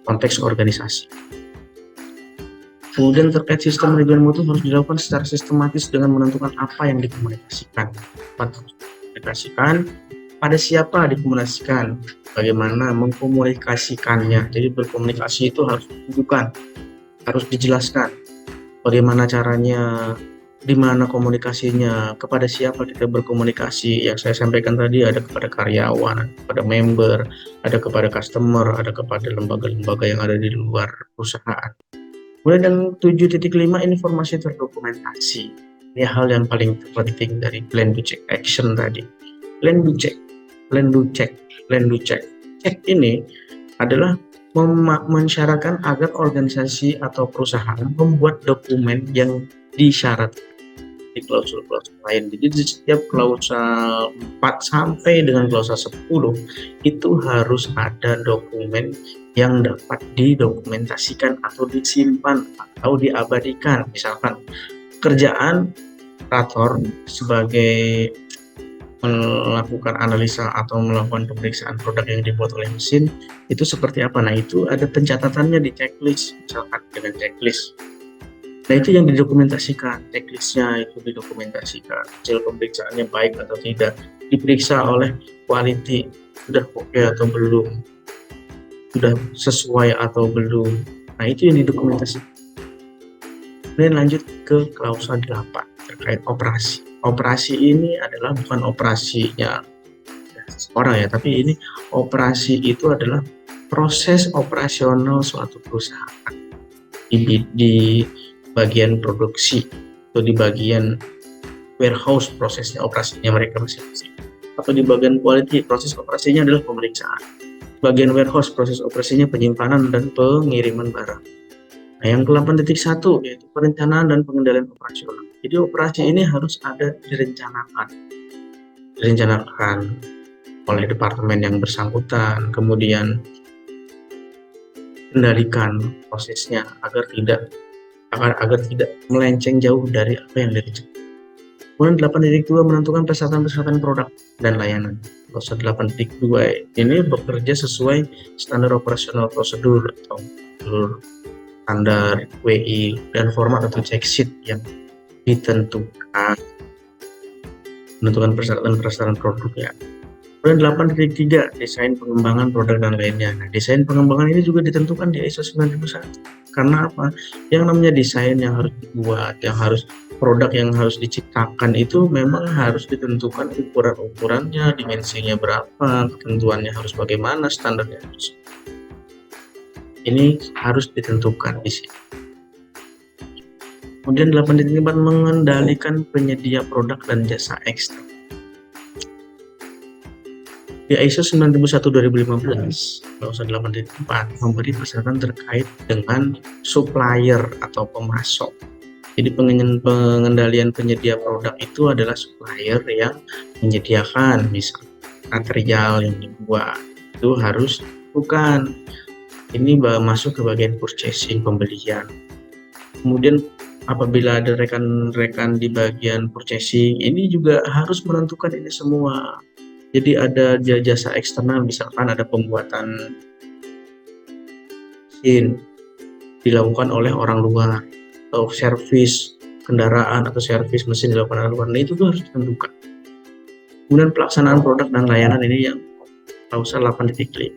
konteks organisasi. Kemudian terkait sistem manajemen mutu harus dilakukan secara sistematis dengan menentukan apa yang dikomunikasikan, pada siapa dikomunikasikan, bagaimana mengkomunikasikannya. Jadi berkomunikasi itu harus ditunjukkan, harus dijelaskan bagaimana caranya, di mana komunikasinya, kepada siapa kita berkomunikasi. Yang saya sampaikan tadi ada kepada karyawan, kepada member, ada kepada customer, ada kepada lembaga-lembaga yang ada di luar perusahaan. Kemudian yang 7.5, informasi terdokumentasi. Ini hal yang paling penting dari plan do check action tadi. Plan do check. Check ini adalah mensyaratkan agar organisasi atau perusahaan membuat dokumen yang disyaratkan di klausul-klausul lain. Jadi di setiap klausul 4 sampai dengan klausul 10 itu harus ada dokumen yang dapat didokumentasikan atau disimpan atau diabadikan. Misalkan kerjaan operator sebagai melakukan analisa atau melakukan pemeriksaan produk yang dibuat oleh mesin itu seperti apa. Nah, itu ada pencatatannya di checklist, misalkan dengan checklist. Nah, itu yang didokumentasikan, checklistnya itu didokumentasikan, hasil pemeriksaannya baik atau tidak, diperiksa oleh quality, sudah oke atau belum, sudah sesuai atau belum. Nah, itu yang didokumentasikan. Kemudian lanjut ke klausul 8 terkait operasi. Operasi ini adalah bukan operasinya seseorang ya, tapi ini operasi itu adalah proses operasional suatu perusahaan di bagian produksi atau di bagian warehouse, prosesnya operasinya mereka masing-masing, atau di bagian quality proses operasinya adalah pemeriksaan, bagian warehouse proses operasinya penyimpanan dan pengiriman barang. Nah, yang ke-8.1 yaitu perencanaan dan pengendalian operasional. Jadi operasi ini harus ada direncanakan oleh departemen yang bersangkutan, kemudian kendalikan prosesnya agar tidak melenceng jauh dari apa yang direncanakan. Kemudian 8.2 menentukan persyaratan produk dan layanan. Klausul 8.2 ini bekerja sesuai standar operasional prosedur atau standar WI dan format atau check sheet yang ditentukan, menentukan persyaratan produk ya. Kemudian 8.3 desain pengembangan produk dan lainnya. Nah, desain pengembangan ini juga ditentukan di ISO 9001. Karena apa? Yang namanya desain yang harus dibuat, yang harus produk yang harus diciptakan itu memang harus ditentukan ukuran-ukurannya, dimensinya berapa, ketentuannya harus bagaimana, standarnya harus. Ini harus ditentukan di sini. Kemudian 8.4 mengendalikan penyedia produk dan jasa eksternal. Di ISO 9001-2015, klausul 8.4 memberi persyaratan terkait dengan supplier atau pemasok. Jadi pengendalian penyedia produk itu adalah supplier yang menyediakan misal material yang dibuat itu harus bukan. Ini masuk ke bagian purchasing, pembelian. Kemudian apabila ada rekan-rekan di bagian purchasing, ini juga harus menentukan ini semua. Jadi ada jasa eksternal, misalkan ada pembuatan mesin dilakukan oleh orang luar, atau servis kendaraan atau servis mesin dilakukan oleh orang luar. Nah, itu tuh harus ditentukan. Kemudian pelaksanaan produk dan layanan ini yang klausul 8.5.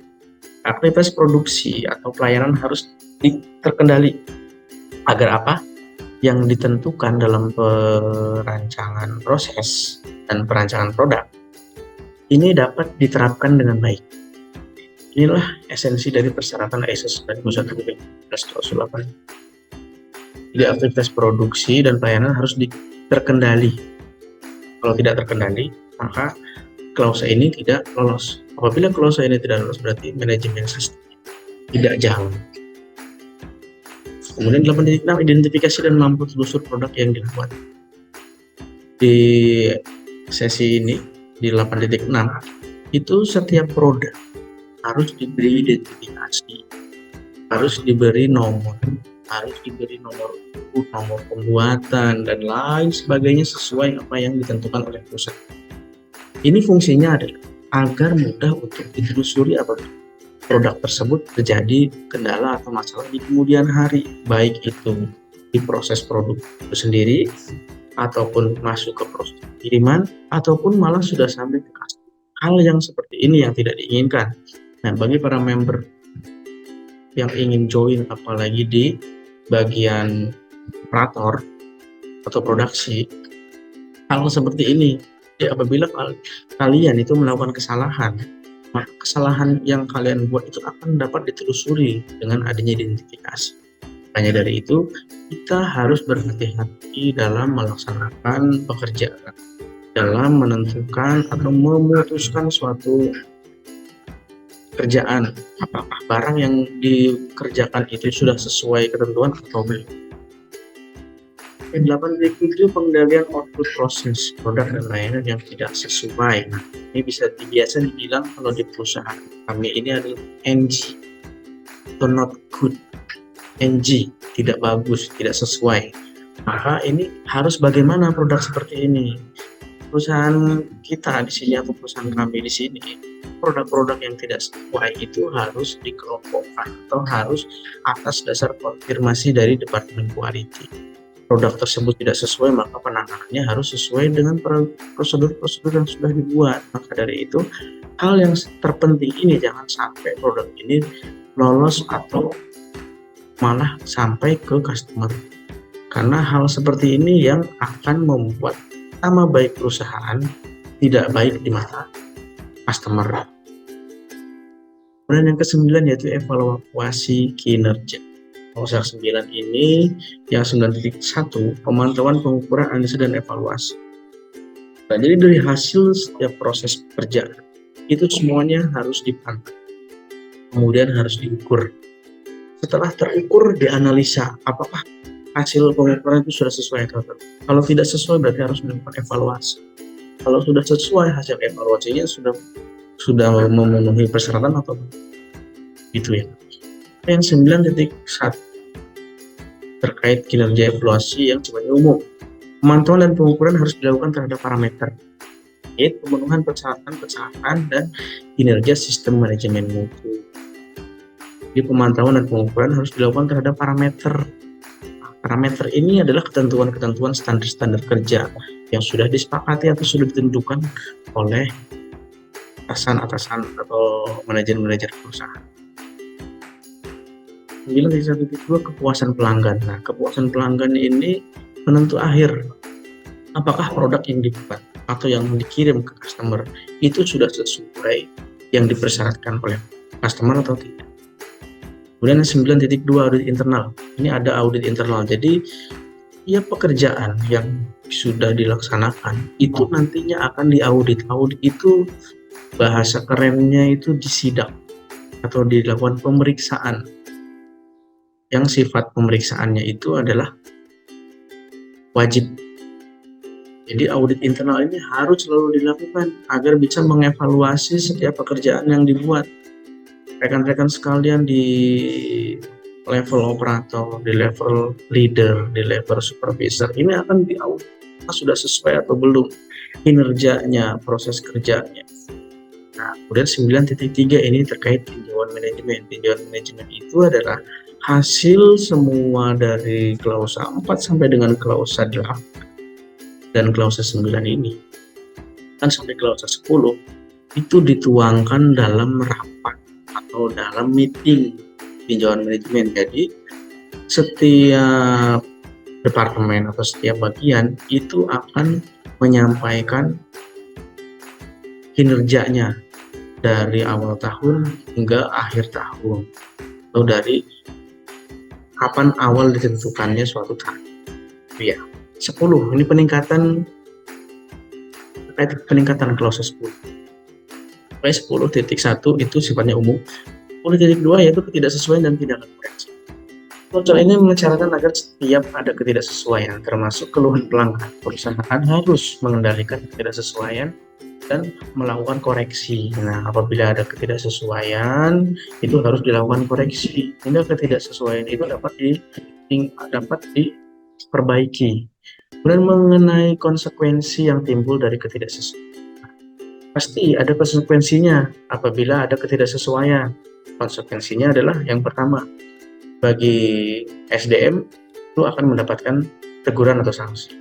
Aktivitas produksi atau pelayanan harus terkendali. Agar apa? Yang ditentukan dalam perancangan proses dan perancangan produk ini dapat diterapkan dengan baik. Inilah esensi dari persyaratan ISO 9001 klausul 8. Jadi aktivitas produksi dan pelayanan harus terkendali. Kalau tidak terkendali, maka klausa ini tidak lolos. Apabila klausa ini tidak lolos, berarti manajemen sistem tidak jalan. Kemudian 8.6, identifikasi dan mampu telusur produk yang dibuat. Di sesi ini, di 8.6, itu setiap produk harus diberi identifikasi, harus diberi nomor, harus diberi nomor pembuatan, dan lain sebagainya sesuai apa yang ditentukan oleh perusahaan. Ini fungsinya adalah agar mudah untuk ditelusuri apabila produk tersebut terjadi kendala atau masalah di kemudian hari, baik itu di proses produk itu sendiri, ataupun masuk ke proses kiriman, ataupun malah sudah sampai ke customer. Hal yang seperti ini yang tidak diinginkan. Nah, bagi para member yang ingin join, apalagi di bagian operator atau produksi, hal seperti ini. Jadi apabila kalian itu melakukan kesalahan, maka kesalahan yang kalian buat itu akan dapat ditelusuri dengan adanya identifikasi. Hanya dari itu, kita harus berhati-hati dalam melaksanakan pekerjaan, dalam menentukan atau memutuskan suatu kerjaan, apakah barang yang dikerjakan itu sudah sesuai ketentuan atau belum. 8.7, pengendalian output proses produk dan layanan yang tidak sesuai. Nah, ini biasa dibilang kalau di perusahaan kami ini adalah NG atau not good. NG, tidak bagus, tidak sesuai. Maka ini harus bagaimana produk seperti ini? Perusahaan kita di sini atau perusahaan kami di sini, produk-produk yang tidak sesuai itu harus dikelompokkan atau harus atas dasar konfirmasi dari Departemen Quality. Produk tersebut tidak sesuai, maka penanganannya harus sesuai dengan prosedur-prosedur yang sudah dibuat. Maka dari itu, hal yang terpenting ini jangan sampai produk ini lolos atau malah sampai ke customer. Karena hal seperti ini yang akan membuat nama baik perusahaan tidak baik di mata customer. Kemudian yang ke-9 yaitu evaluasi kinerja. Klausul 9 ini yang 9.1, pemantauan, pengukuran, analisa, dan evaluasi. Nah, jadi dari hasil setiap proses pekerjaan itu semuanya harus dipantau, kemudian harus diukur. Setelah terukur, dianalisa apakah hasil pengukuran itu sudah sesuai atau tidak. Kalau tidak sesuai, berarti harus melakukan evaluasi. Kalau sudah sesuai, hasil evaluasinya sudah memenuhi persyaratan atau gitu ya. Yang 9.1 terkait kinerja evaluasi yang sifatnya umum. Pemantauan dan pengukuran harus dilakukan terhadap parameter, yaitu pemenuhan persyaratan dan kinerja sistem manajemen mutu. Jadi pemantauan dan pengukuran harus dilakukan terhadap parameter. Parameter ini adalah ketentuan-ketentuan standar-standar kerja yang sudah disepakati atau sudah ditentukan oleh atasan-atasan atau manajer-manajer perusahaan. 9.1.2 kepuasan pelanggan. Nah, kepuasan pelanggan ini penentu akhir apakah produk yang dibuat atau yang dikirim ke customer itu sudah sesuai yang dipersyaratkan oleh customer atau tidak. Kemudian 9.2 audit internal. Ini ada audit internal. Jadi ya pekerjaan yang sudah dilaksanakan itu nantinya akan diaudit. Audit itu bahasa kerennya itu disidak atau dilakukan pemeriksaan. Yang sifat pemeriksaannya itu adalah wajib. Jadi audit internal ini harus selalu dilakukan agar bisa mengevaluasi setiap pekerjaan yang dibuat. Rekan-rekan sekalian di level operator, di level leader, di level supervisor, ini akan diaudit sudah sesuai atau belum kinerjanya, proses kerjanya. Nah, kemudian 9.3 ini terkait tinjauan manajemen. Tinjauan manajemen itu adalah hasil semua dari klausa 4 sampai dengan klausa 8 dan klausa 9 ini kan sampai klausa 10 itu dituangkan dalam rapat atau dalam meeting tinjauan manajemen. Jadi setiap departemen atau setiap bagian itu akan menyampaikan kinerjanya dari awal tahun hingga akhir tahun, atau dari kapan awal ditentukannya suatu tahun. Ya, 10 ini peningkatan klausa 10. 10.1 itu sifatnya umum. 10.2 yaitu ketidaksesuaian dan tindakan koreksi. Klausa ini mencaratkan agar setiap ada ketidaksesuaian, termasuk keluhan pelanggan, perusahaan harus mengendalikan ketidaksesuaian dan melakukan koreksi. Nah, apabila ada ketidaksesuaian, itu harus dilakukan koreksi hingga ketidaksesuaian itu dapat diperbaiki. Kemudian mengenai konsekuensi yang timbul dari ketidaksesuaian, pasti ada konsekuensinya apabila ada ketidaksesuaian. Konsekuensinya adalah yang pertama, bagi SDM itu akan mendapatkan teguran atau sanksi.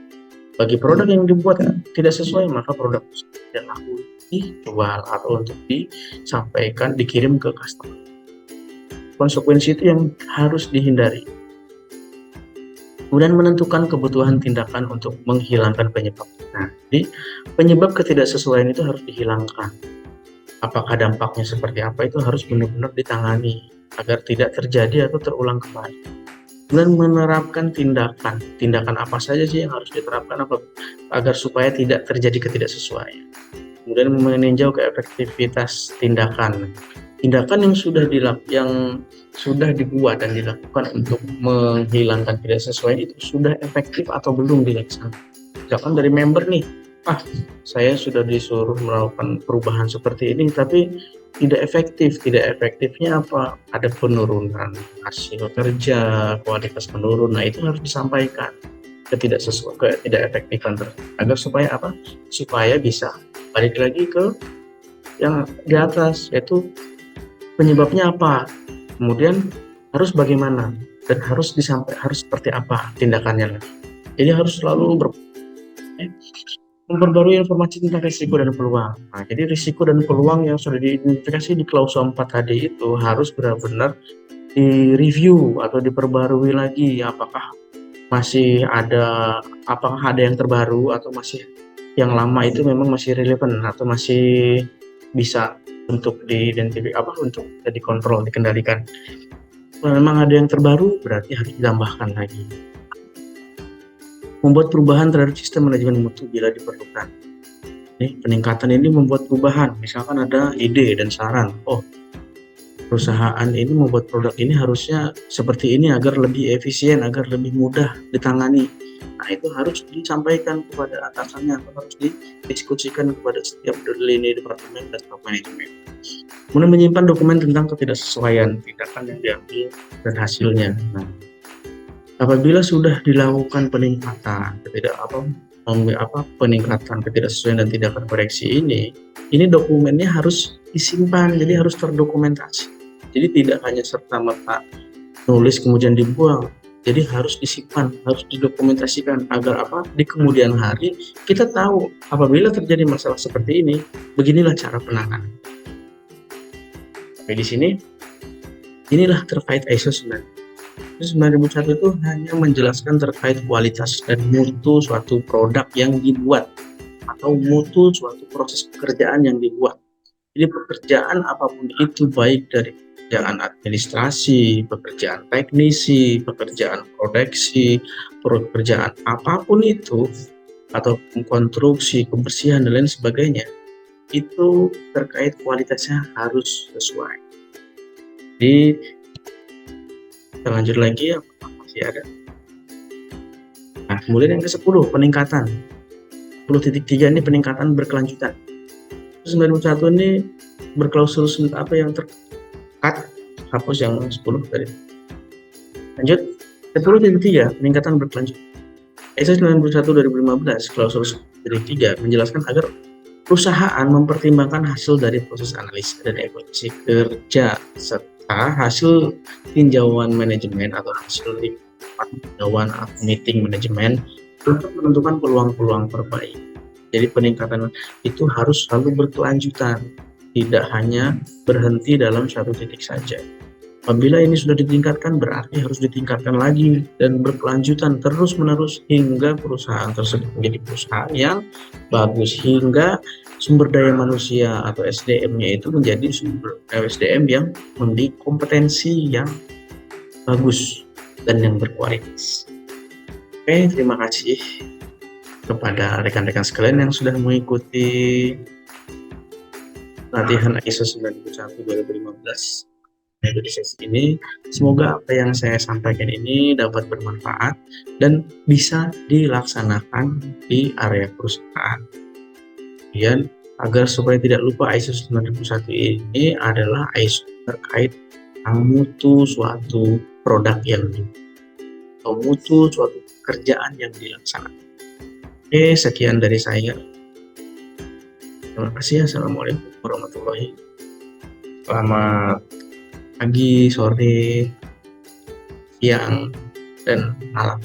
Bagi produk yang dibuat tidak sesuai, maka produk tidak laku dijual atau untuk disampaikan, dikirim ke customer. Konsekuensi itu yang harus dihindari. Kemudian menentukan kebutuhan tindakan untuk menghilangkan penyebab. Nah, jadi penyebab ketidaksesuaian itu harus dihilangkan. Apakah dampaknya seperti apa, itu harus benar-benar ditangani agar tidak terjadi atau terulang kembali. Dan menerapkan tindakan apa saja sih yang harus diterapkan agar supaya tidak terjadi ketidaksesuaian. Kemudian meninjau keefektivitas tindakan yang sudah dibuat dan dilakukan untuk menghilangkan ketidaksesuaian itu sudah efektif atau belum dilaksanakan. Misalkan dari member nih, saya sudah disuruh melakukan perubahan seperti ini tapi tidak efektif. Tidak efektifnya apa? Ada penurunan hasil kerja, kualitas menurun. Nah, itu harus disampaikan tidak efektifan agar supaya apa? Supaya bisa balik lagi ke yang di atas, yaitu penyebabnya apa, kemudian harus bagaimana, dan harus seperti apa tindakannya. Jadi harus selalu memperbarui informasi tentang risiko dan peluang. Nah, jadi risiko dan peluang yang sudah diidentifikasi di klausa 4 tadi itu harus benar-benar direview atau diperbarui lagi. Apakah ada yang terbaru atau masih yang lama itu memang masih relevan atau masih bisa untuk diidentifikasi, untuk dikontrol, dikendalikan. Kalau memang ada yang terbaru, berarti harus ditambahkan lagi. Membuat perubahan terhadap sistem manajemen mutu bila diperlukan. Peningkatan ini membuat perubahan, misalkan ada ide dan saran, perusahaan ini membuat produk ini harusnya seperti ini agar lebih efisien, agar lebih mudah ditangani. Nah, itu harus disampaikan kepada atasannya atau harus didiskusikan kepada setiap lini departemen dan top manajemen. Kemudian menyimpan dokumen tentang ketidaksesuaian tindakan yang diambil dan hasilnya. Nah, apabila sudah dilakukan peningkatan ketidaksesuaian dan tindakan koreksi ini dokumennya harus disimpan, jadi harus terdokumentasi. Jadi tidak hanya serta-merta nulis kemudian dibuang, jadi harus disimpan, harus didokumentasikan agar di kemudian hari kita tahu apabila terjadi masalah seperti ini, beginilah cara penanganan. Di sini inilah terkait ISO 9001 itu hanya menjelaskan terkait kualitas dan mutu suatu produk yang dibuat atau mutu suatu proses pekerjaan yang dibuat. Jadi pekerjaan apapun itu, baik dari pekerjaan administrasi, pekerjaan teknisi, pekerjaan produksi, pekerjaan apapun itu, atau konstruksi, kebersihan dan lain sebagainya, itu terkait kualitasnya harus sesuai. Jadi kita lanjut lagi ya, masih ada. Nah, kemudian yang ke-10, peningkatan. 10.3 ini peningkatan berkelanjutan. 91 ini berklausul apa yang terkat, hapus yang 10 tadi. Lanjut, 10.3 peningkatan berkelanjutan. ISO 91/2015 klausul 10.3 menjelaskan agar perusahaan mempertimbangkan hasil dari proses analisa dan evaluasi kerja serta hasil tinjauan manajemen atau hasil tinjauan atau meeting manajemen untuk menentukan peluang-peluang perbaikan. Jadi peningkatan itu harus selalu berkelanjutan, tidak hanya berhenti dalam satu titik saja. Apabila ini sudah ditingkatkan, berarti harus ditingkatkan lagi dan berkelanjutan terus-menerus hingga perusahaan tersebut menjadi perusahaan yang bagus, hingga sumber daya manusia atau SDM-nya itu menjadi sumber SDM yang memiliki kompetensi yang bagus dan yang berkualitas. Oke, terima kasih kepada rekan-rekan sekalian yang sudah mengikuti latihan ISO 91/2015 di sesi ini. Semoga apa yang saya sampaikan ini dapat bermanfaat dan bisa dilaksanakan di area perusahaan. Kemudian agar supaya tidak lupa, ISO 9001 ini adalah ISO terkait mutu suatu produk yang atau mutu suatu pekerjaan yang dilaksanakan. Oke, sekian dari saya. Terima kasih. Assalamualaikum warahmatullahi wabarakatuh. Selamat pagi, sore, siang, dan malam.